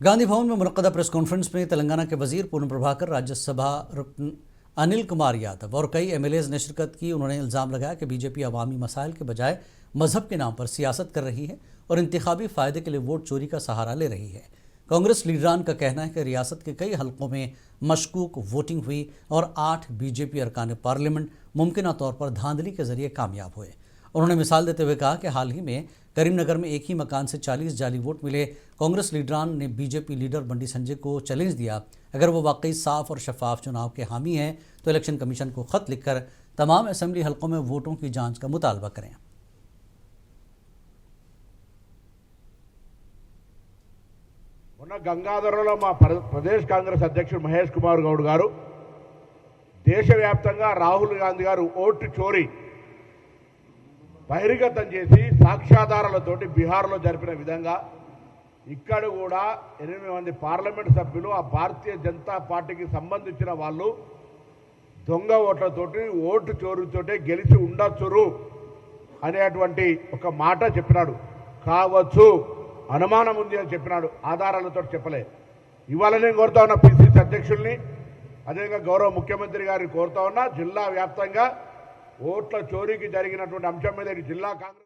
गांधी भवन में मुनक्कदा press conference में तेलंगाना के वजीर पूर्ण प्रभाकर, राज्यसभा रुकन अनिल कुमार यादव और कई एमएलएज ने शिरकत की। उन्होंने इल्ज़ाम लगाया कि बीजेपी अवामी मसाइल के बजाय मजहब के नाम पर सियासत कर रही है और इंतखाबी फ़ायदे के लिए वोट चोरी का सहारा ले रही है। कांग्रेस लीडरान का कहना है कि रियासत के कई हलकों में मशकूक वोटिंग हुई और 8 बीजेपी अरकान पार्लियामेंट मुमकिन तौर पर धांधली के जरिए कामयाब हुए। उन्होंने मिसाल देते हुए कहा कि हाल ही में करीमनगर में एक ही मकान से 40 जाली वोट मिले। कांग्रेस लीडरान ने बीजेपी लीडर बंडी संजय को चैलेंज दिया, अगर वो वाकई साफ और शफाफ चुनाव के हामी हैं तो इलेक्शन कमीशन को खत लिखकर तमाम असेंबली हलकों में वोटों की जांच का मुतालबा करें। మొన్న గంగాధరంలో మా ప్రదేశ్ కాంగ్రెస్ అధ్యక్షుడు మహేష్ కుమార్ గౌడ్ గారు దేశవ్యాప్తంగా రాహుల్ గాంధీ గారు ఓటు చోరీ బహిర్గతం చేసి సాక్ష్యాధారాలతోటి బీహార్లో జరిపిన విధంగా ఇక్కడ కూడా 8 మంది పార్లమెంట్ సభ్యులు ఆ భారతీయ జనతా పార్టీకి సంబంధించిన వాళ్ళు దొంగ ఓట్లతోటి ఓటు చోరీతోటే గెలిచి ఉండొచ్చురు అనేటువంటి ఒక మాట చెప్పినాడు. కావచ్చు, అనుమానం ఉంది అని చెప్పినాడు, ఆధారాలతో చెప్పలే. ఇవాళ నేను కోరుతా ఉన్నా పిసిసి అధ్యక్షుల్ని, అదేవిధంగా గౌరవ ముఖ్యమంత్రి గారిని కోరుతా ఉన్నా, జిల్లా వ్యాప్తంగా ఓట్ల చోరీకి జరిగినటువంటి అంశం మీద జిల్లా కాంగ్రెస్